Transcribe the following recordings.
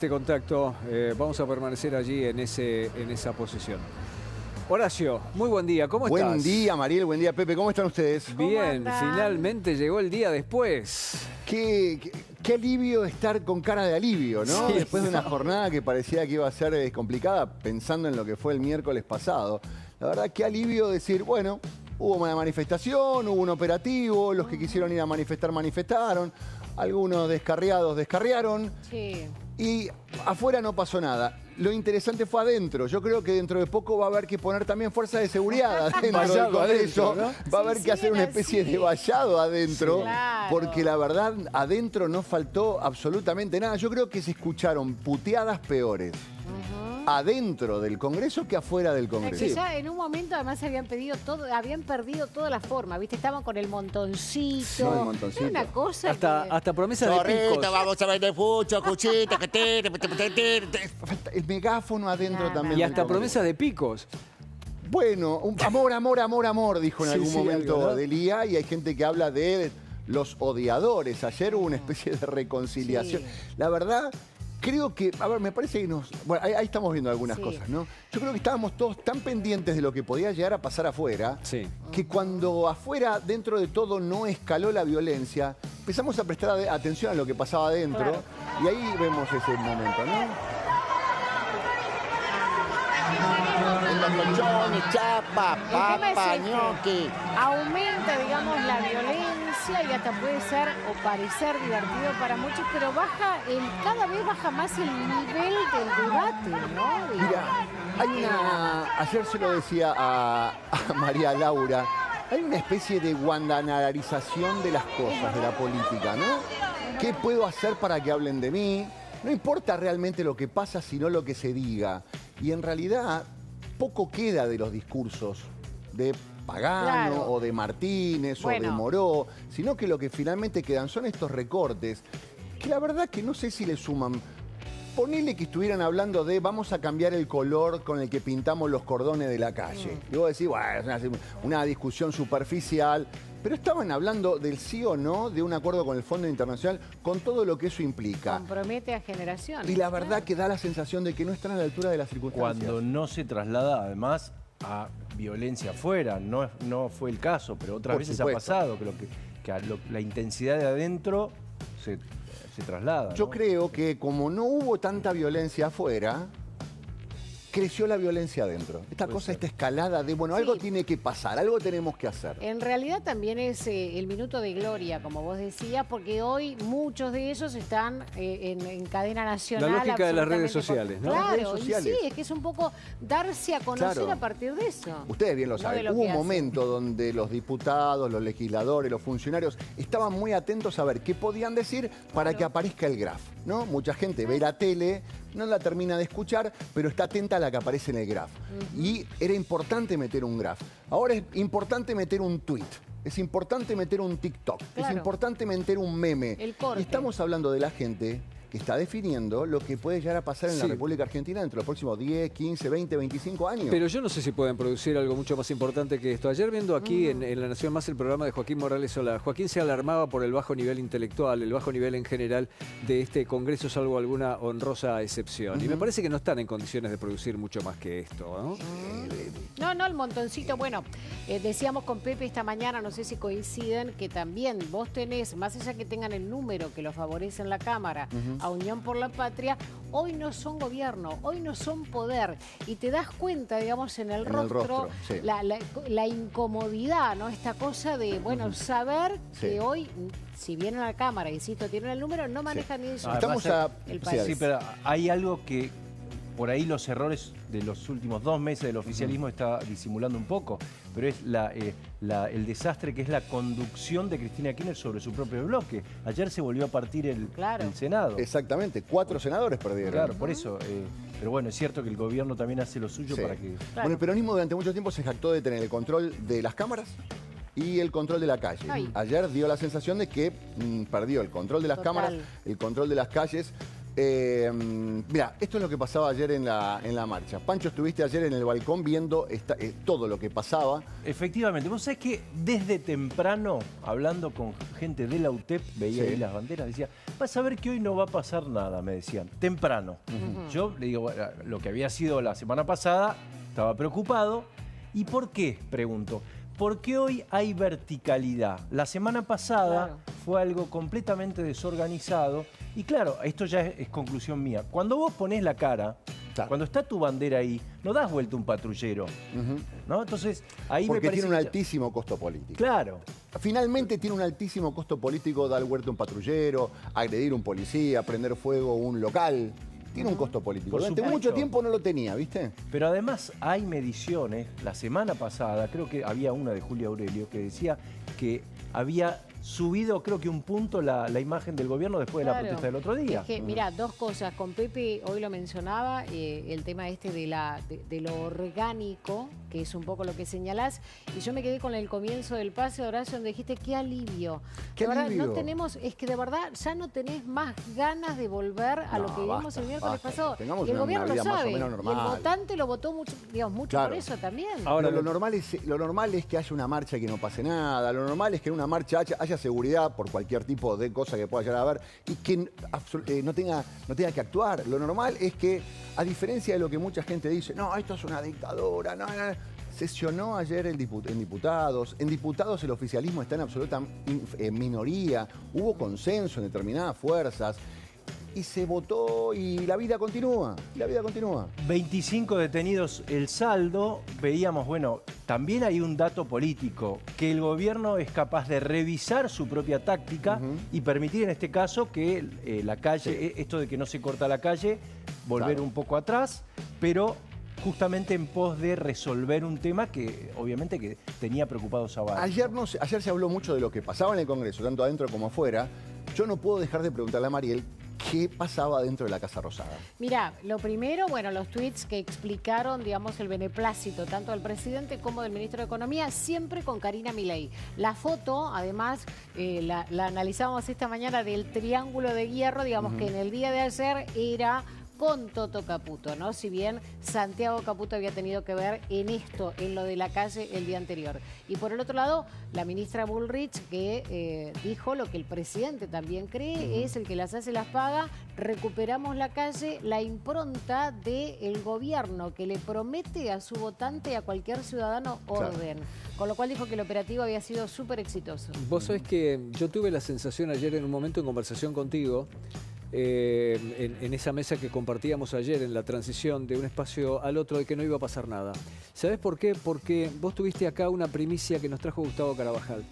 Este contacto, vamos a permanecer allí en esa posición. Horacio, muy buen día, ¿cómo estás? Buen día, Mariel, buen día, Pepe, ¿cómo están ustedes? Bien, finalmente llegó el día después. Qué alivio estar con cara de alivio, ¿no? Sí. Después de una jornada que parecía que iba a ser complicada, pensando en lo que fue el miércoles pasado. La verdad, qué alivio decir, bueno, hubo una manifestación, hubo un operativo, los que quisieron ir a manifestar, manifestaron, algunos descarriados, descarriaron. Sí. Y afuera no pasó nada. Lo interesante fue adentro. Yo creo que dentro de poco va a haber que poner también fuerzas de seguridad adentro del Vallado Congreso. adentro, ¿no? Va a haber que hacer una especie de vallado adentro. Sí, claro. Porque la verdad, adentro no faltó absolutamente nada. Yo creo que se escucharon puteadas peores adentro del Congreso que afuera del Es Congreso. que ya en un momento además habían perdido toda la forma, ¿viste? Estaban con el montoncito. No, el montoncito. Era una cosa Hasta promesa de picos. Vamos a vender fucho, cuchita, El megáfono adentro Nada. también. Y del hasta Congreso. promesa de picos. Bueno, amor, amor, amor, amor, dijo en Sí, algún sí, momento algo, ¿no? Delía, y hay gente que habla de los odiadores. Ayer hubo una especie de reconciliación. Sí. La verdad, creo que, a ver, me parece que bueno, ahí estamos viendo algunas Sí. cosas, ¿no? Yo creo que estábamos todos tan pendientes de lo que podía llegar a pasar afuera, Sí. que cuando afuera, dentro de todo, no escaló la violencia, empezamos a prestar atención a lo que pasaba adentro, Claro. y ahí vemos ese momento, ¿no? chapa, El tema es papa, este. ñoqui. aumenta, digamos, la violencia y hasta puede ser o parecer divertido para muchos, pero cada vez baja más el nivel del debate, ¿no? Mira, ayer se lo decía a María Laura, hay una especie de guandanarización de las cosas, de la política, ¿no? ¿Qué puedo hacer para que hablen de mí? No importa realmente lo que pasa, sino lo que se diga. Y en realidad, poco queda de los discursos de Pagano, Claro. o de Martínez, o de Bueno. Moró, sino que lo que finalmente quedan son estos recortes, que la verdad que no sé si le suman. Ponele que estuvieran hablando de vamos a cambiar el color con el que pintamos los cordones de la calle. Y vos decís, bueno, es una discusión superficial. Pero estaban hablando del sí o no de un acuerdo con el Fondo Internacional, con todo lo que eso implica. Compromete a generaciones. Y la verdad que da la sensación de que no están a la altura de las circunstancias. Cuando no se traslada además a violencia afuera, no fue el caso, pero otras Por veces supuesto. ha pasado la intensidad de adentro se traslada. Yo ¿no? creo que como no hubo tanta violencia afuera, creció la violencia adentro. Esta cosa, esta escalada de, bueno, algo Sí. tiene que pasar, algo tenemos que hacer. En realidad también es el minuto de gloria, como vos decías, porque hoy muchos de ellos están en cadena nacional. La lógica de las redes absolutamente sociales, ¿no? Claro, Las redes sociales. y sí, es que es un poco darse a conocer Claro. a partir de eso. Ustedes bien lo No de saben, lo hubo que un hacen. momento donde los diputados, los legisladores, los funcionarios estaban muy atentos a ver qué podían decir para que aparezca el graf, ¿no? Mucha gente ve la tele, no la termina de escuchar, pero está atenta a la que aparece en el graf. Y era importante meter un graf. Ahora es importante meter un tweet. Es importante meter un TikTok. Es Claro. importante meter un meme. El corte. Y estamos hablando de la gente que está definiendo lo que puede llegar a pasar en la Sí. República Argentina dentro de los próximos 10, 15, 20, 25 años. Pero yo no sé si pueden producir algo mucho más importante que esto. Ayer viendo aquí en La Nación Más el programa de Joaquín Morales Solá, Joaquín se alarmaba por el bajo nivel intelectual, el bajo nivel en general de este Congreso, salvo alguna honrosa excepción. Y me parece que no están en condiciones de producir mucho más que esto, ¿no? No, el montoncito. Bueno, decíamos con Pepe esta mañana, no sé si coinciden, que también vos tenés, más allá que tengan el número que lo favorece en la Cámara, a Unión por la Patria, hoy no son gobierno, hoy no son poder. Y te das cuenta, digamos, en el rostro, sí. la incomodidad, ¿no? Esta cosa de, bueno, saber Sí. que hoy, si vienen a la Cámara, insisto, tienen el número, no manejan ni eso. Estamos Además, a... el sí, país. Sí, pero hay algo que por ahí los errores de los últimos 2 meses del oficialismo está disimulando un poco, pero es el desastre que es la conducción de Cristina Kirchner sobre su propio bloque. Ayer se volvió a partir el Senado. Exactamente, 4 senadores perdieron. Claro, por eso. Pero bueno, es cierto que el gobierno también hace lo suyo Sí. para que... Bueno, el peronismo durante mucho tiempo se jactó de tener el control de las cámaras y el control de la calle. Ay. Ayer dio la sensación de que perdió el control de las Total. cámaras, el control de las calles. Mira, esto es lo que pasaba ayer en la marcha. Pancho, estuviste ayer en el balcón viendo todo lo que pasaba. Efectivamente, vos sabés que desde temprano, hablando con gente de la UTEP, veía ahí las banderas, decía, vas a ver que hoy no va a pasar nada, me decían, temprano. Yo le digo, bueno, lo que había sido la semana pasada, estaba preocupado. ¿Y por qué? Pregunto. Porque hoy hay verticalidad. La semana pasada fue algo completamente desorganizado. Y claro, esto ya es conclusión mía. Cuando vos ponés la cara, cuando está tu bandera ahí, no das vuelta un patrullero. ¿No? Entonces, ahí porque me parece tiene un altísimo costo político. Claro. Finalmente tiene un altísimo costo político dar vuelta un patrullero, agredir un policía, prender fuego un local. Tiene un costo político. Durante mucho tiempo no lo tenía, ¿viste? Pero además hay mediciones. La semana pasada, creo que había una de Julio Aurelio que decía que había subido, creo que un punto, la imagen del gobierno después de la protesta del otro día. Es que, mirá, dos cosas. Con Pepe hoy lo mencionaba, el tema este de lo orgánico, que es un poco lo que señalás. Y yo me quedé con el comienzo del pase, Horacio, donde dijiste, qué alivio. ¿Qué de alivio? Verdad, no tenemos, es que de verdad ya no tenés más ganas de volver a lo que vimos el miércoles pasado. Tengamos Y el una gobierno lo vida más o sabe. menos Y el normal. votante lo votó mucho, digamos, mucho por eso también. Ahora, lo normal es que haya una marcha y que no pase nada. Lo normal es que en una marcha haya seguridad por cualquier tipo de cosa que pueda llegar a haber y que no tenga que actuar. Lo normal es que, a diferencia de lo que mucha gente dice, no, esto es una dictadura, no. Sesionó ayer en diputados. En diputados el oficialismo está en absoluta minoría. Hubo consenso en determinadas fuerzas. Y se votó y la vida continúa. 25 detenidos el saldo. Veíamos, bueno, también hay un dato político, que el gobierno es capaz de revisar su propia táctica y permitir en este caso que la calle, esto de que no se corta la calle, volver un poco atrás, pero justamente en pos de resolver un tema que obviamente que tenía preocupados a varios. Ayer se habló mucho de lo que pasaba en el Congreso, tanto adentro como afuera. Yo no puedo dejar de preguntarle a Mariel qué pasaba dentro de la Casa Rosada. Mirá, lo primero, bueno, los tweets que explicaron, digamos, el beneplácito tanto del presidente como del ministro de Economía, siempre con Karina Milei. La foto, además, la analizamos esta mañana del triángulo de hierro, digamos que en el día de ayer era con Toto Caputo, ¿no? Si bien Santiago Caputo había tenido que ver en esto, en lo de la calle el día anterior. Y por el otro lado, la ministra Bullrich, que dijo lo que el presidente también cree, es el que las hace, las paga, recuperamos la calle, la impronta del gobierno que le promete a su votante, a cualquier ciudadano, orden. Con lo cual dijo que el operativo había sido súper exitoso. Vos sabés que yo tuve la sensación ayer en un momento en conversación contigo, en esa mesa que compartíamos ayer en la transición de un espacio al otro, de que no iba a pasar nada. ¿Sabés por qué? Porque vos tuviste acá una primicia que nos trajo Gustavo Carabajal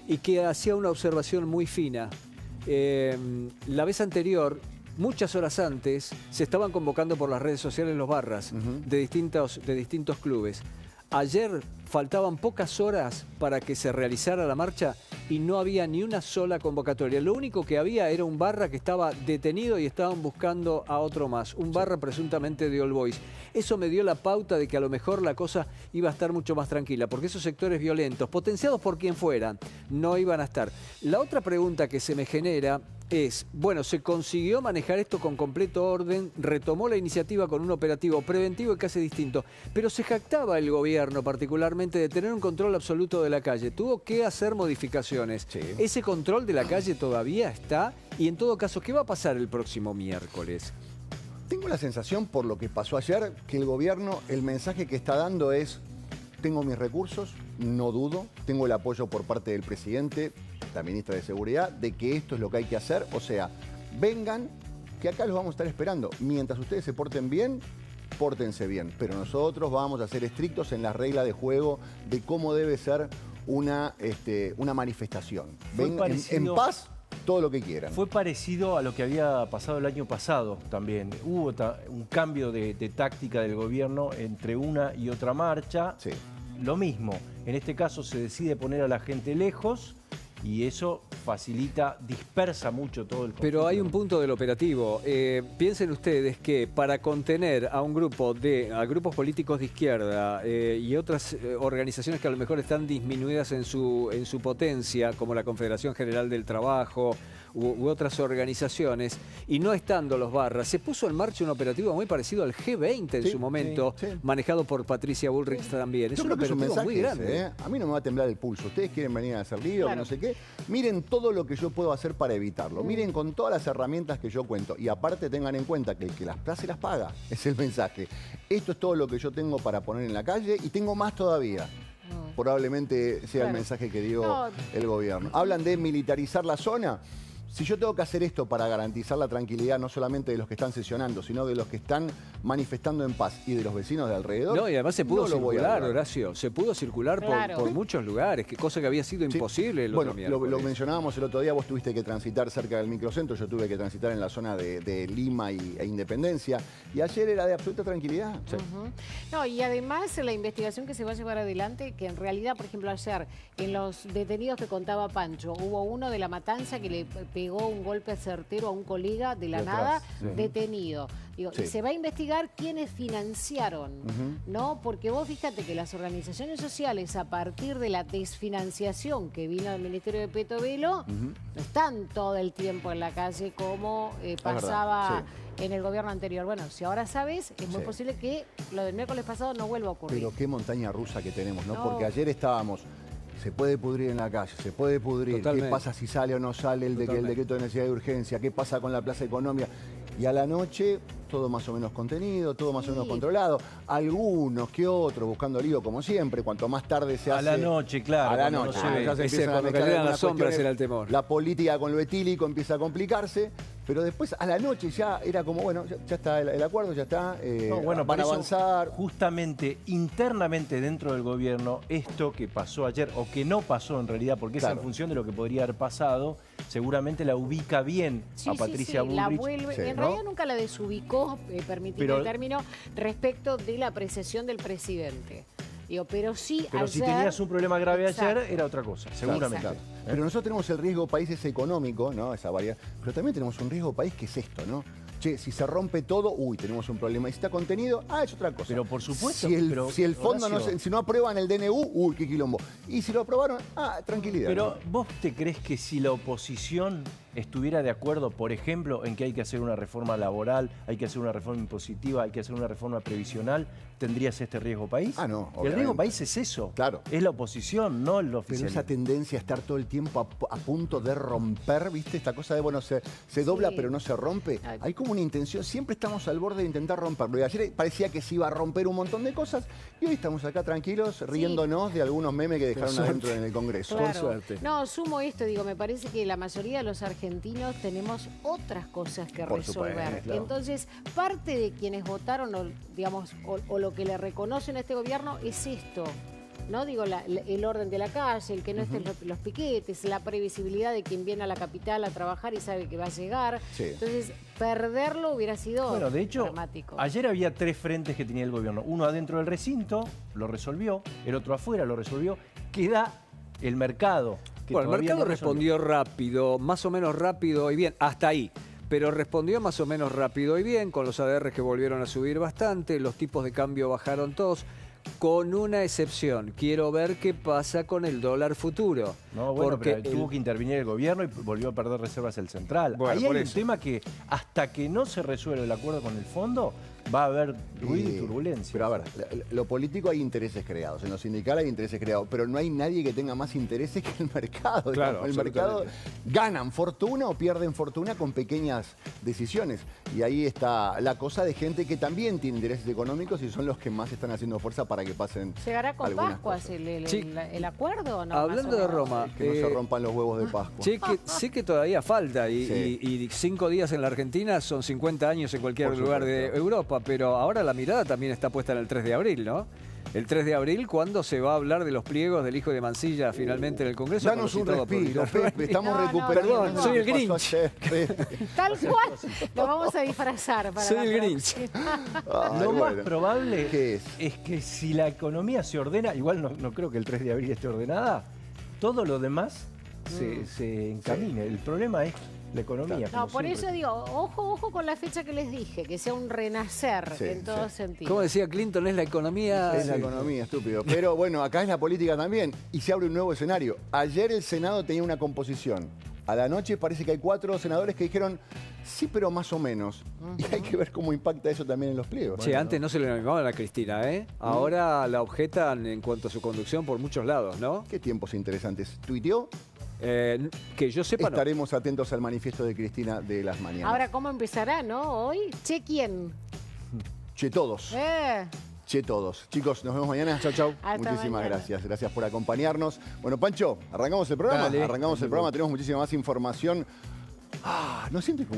y que hacía una observación muy fina. La vez anterior, muchas horas antes, se estaban convocando por las redes sociales los barras de distintos clubes. Ayer faltaban pocas horas para que se realizara la marcha y no había ni una sola convocatoria. Lo único que había era un barra que estaba detenido y estaban buscando a otro más. Un barra presuntamente de All Boys. Eso me dio la pauta de que a lo mejor la cosa iba a estar mucho más tranquila, porque esos sectores violentos, potenciados por quien fueran, no iban a estar. La otra pregunta que se me genera es, bueno, se consiguió manejar esto con completo orden, retomó la iniciativa con un operativo preventivo y casi distinto, pero se jactaba el gobierno particularmente de tener un control absoluto de la calle. Tuvo que hacer modificaciones. Sí. ¿Ese control de la calle todavía está? Y en todo caso, ¿qué va a pasar el próximo miércoles? Tengo la sensación, por lo que pasó ayer, que el gobierno, el mensaje que está dando es: tengo mis recursos, no dudo, tengo el apoyo por parte del presidente, la ministra de Seguridad, de que esto es lo que hay que hacer. O sea, vengan, que acá los vamos a estar esperando. Mientras ustedes se porten bien, pórtense bien. Pero nosotros vamos a ser estrictos en las reglas de juego de cómo debe ser una manifestación. Ven en paz, todo lo que quieran. Fue parecido a lo que había pasado el año pasado también. Hubo un cambio de táctica del gobierno entre una y otra marcha. Sí. Lo mismo, en este caso se decide poner a la gente lejos y eso facilita, dispersa mucho todo el conflicto. Pero hay un punto del operativo. Piensen ustedes que para contener a grupos políticos de izquierda y otras organizaciones que a lo mejor están disminuidas en su potencia, como la Confederación General del Trabajo u otras organizaciones, y no estando los barras, se puso en marcha un operativo muy parecido al G20 en su momento, manejado por Patricia Bullrich también. Es un operativo muy grande. A mí no me va a temblar el pulso. Ustedes quieren venir a hacer lío, no sé qué. Miren todo lo que yo puedo hacer para evitarlo. Miren con todas las herramientas que yo cuento. Y aparte tengan en cuenta que el que las se las paga. Es el mensaje. Esto es todo lo que yo tengo para poner en la calle y tengo más todavía. Probablemente sea el mensaje que dio el gobierno. Hablan de militarizar la zona. Si yo tengo que hacer esto para garantizar la tranquilidad no solamente de los que están sesionando, sino de los que están manifestando en paz y de los vecinos de alrededor. No, y además se pudo circular, Horacio. Se pudo circular por muchos lugares, cosa que había sido imposible el otro miércoles. Lo mencionábamos el otro día, vos tuviste que transitar cerca del microcentro, yo tuve que transitar en la zona de Lima e Independencia, y ayer era de absoluta tranquilidad. No, y además la investigación que se va a llevar adelante, que en realidad, por ejemplo, ayer, en los detenidos que contaba Pancho, hubo uno de La Matanza que le pegó un golpe certero a un colega de la nada, detenido. Digo, y se va a investigar quiénes financiaron, ¿no? Porque vos fíjate que las organizaciones sociales, a partir de la desfinanciación que vino del Ministerio de Petovelo, no están todo el tiempo en la calle como pasaba en el gobierno anterior. Bueno, si ahora sabes, es muy posible que lo del miércoles pasado no vuelva a ocurrir. Pero qué montaña rusa que tenemos, ¿no? Porque ayer estábamos... Se puede pudrir en la calle, se puede pudrir. Totalmente. ¿Qué pasa si sale o no sale el decreto de necesidad de urgencia? ¿Qué pasa con la plaza económica? Y a la noche, todo más o menos contenido, todo más o menos controlado. Algunos que otros buscando lío, como siempre. Cuanto más tarde se hace... A la noche, claro. A la noche. Cuando cayeran las sombras era el temor. La política con lo etílico empieza a complicarse. Pero después, a la noche, ya era como, bueno, ya está el acuerdo, ya está. Van a avanzar. Justamente, internamente dentro del gobierno, esto que pasó ayer, o que no pasó en realidad, porque es en función de lo que podría haber pasado, seguramente la ubica bien a Patricia Bullrich. La vuelve, en realidad nunca la desubicó, permitidme el término, respecto de la apreciación del presidente. Digo, pero sí Pero ayer, si tenías un problema grave ayer, era otra cosa, seguramente. Claro. Pero nosotros tenemos el riesgo país ese económico, ¿no? Esa variedad. Pero también tenemos un riesgo país que es esto, ¿no? Che, si se rompe todo, tenemos un problema. Y si está contenido, es otra cosa. Pero por supuesto. Si el fondo si no aprueban el DNU, qué quilombo. Y si lo aprobaron, tranquilidad. Pero ¿vos te crees que si la oposición estuviera de acuerdo, por ejemplo, en que hay que hacer una reforma laboral, hay que hacer una reforma impositiva, hay que hacer una reforma previsional, tendrías este riesgo país? No. El riesgo país es eso. Claro. Es la oposición, no el oficialismo. Pero esa tendencia a estar todo el tiempo a punto de romper, ¿viste? Esta cosa de, bueno, se dobla pero no se rompe. Hay como una intención, siempre estamos al borde de intentar romperlo. Y ayer parecía que se iba a romper un montón de cosas y hoy estamos acá tranquilos, riéndonos de algunos memes que dejaron adentro en el Congreso. Claro. Por suerte. No, sumo esto, me parece que la mayoría de los argentinos tenemos otras cosas que resolver. Claro. Entonces, parte de quienes votaron, o lo que le reconocen a este gobierno es esto. ¿No? Digo, el orden de la calle, el que no estén los piquetes, la previsibilidad de quien viene a la capital a trabajar y sabe que va a llegar. Entonces, perderlo hubiera sido de hecho, dramático. Ayer había 3 frentes que tenía el gobierno. Uno adentro del recinto, lo resolvió. El otro afuera, lo resolvió. Queda el mercado. Bueno, el mercado respondió rápido, más o menos rápido y bien, hasta ahí. Pero respondió más o menos rápido y bien, con los ADR que volvieron a subir bastante, los tipos de cambio bajaron todos. Con una excepción, quiero ver qué pasa con el dólar futuro. No, bueno, porque tuvo que intervenir el gobierno y volvió a perder reservas el central. Ahí hay un tema que hasta que no se resuelva el acuerdo con el fondo, va a haber ruido y turbulencia. Pero a ver, lo político hay intereses creados, en lo sindical hay intereses creados, pero no hay nadie que tenga más intereses que el mercado. Claro, el mercado ganan fortuna o pierden fortuna con pequeñas decisiones. Y ahí está la cosa de gente que también tiene intereses económicos y son los que más están haciendo fuerza para que pasen. ¿Llegará con Pascuas el acuerdo o no? Hablando de Roma. Que no se rompan los huevos de Pascua. Sé que todavía falta y 5 días en la Argentina son 50 años en cualquier lugar de Europa. Pero ahora la mirada también está puesta en el 3 de abril, ¿no? El 3 de abril, cuando se va a hablar de los pliegos del hijo de Mansilla finalmente en el Congreso. Danos un respiro, Pepe, estamos recuperando. Perdón, soy el Grinch. Tal cual, lo vamos a disfrazar. Soy el Grinch. Lo más probable es que si la economía se ordena, igual no creo que el 3 de abril esté ordenada, todo lo demás se encamine. El problema es la economía. No, por eso digo, ojo con la fecha que les dije, que sea un renacer en todo sentido. Como decía Clinton, es la economía. Es la economía, estúpido. Pero bueno, acá es la política también y se abre un nuevo escenario. Ayer el Senado tenía una composición A la noche parece que hay 4 senadores que dijeron, sí, pero más o menos. Y hay que ver cómo impacta eso también en los pliegos. Che, antes no se le animaban a Cristina, ¿eh? Ahora la objetan en cuanto a su conducción por muchos lados, ¿no? Qué tiempos interesantes. ¿Tuiteó? Que yo sepa, no. Estaremos atentos al manifiesto de Cristina de las mañanas. Ahora, ¿cómo empezará, no? Hoy, che, ¿quién? Che, todos. Che, todos. Chicos, nos vemos mañana. Chau, chau. Hasta Muchísimas mañana. gracias. Gracias por acompañarnos. Bueno, Pancho, arrancamos el programa. Dale. Arrancamos el programa. Tenemos muchísima más información. ¿No sientes como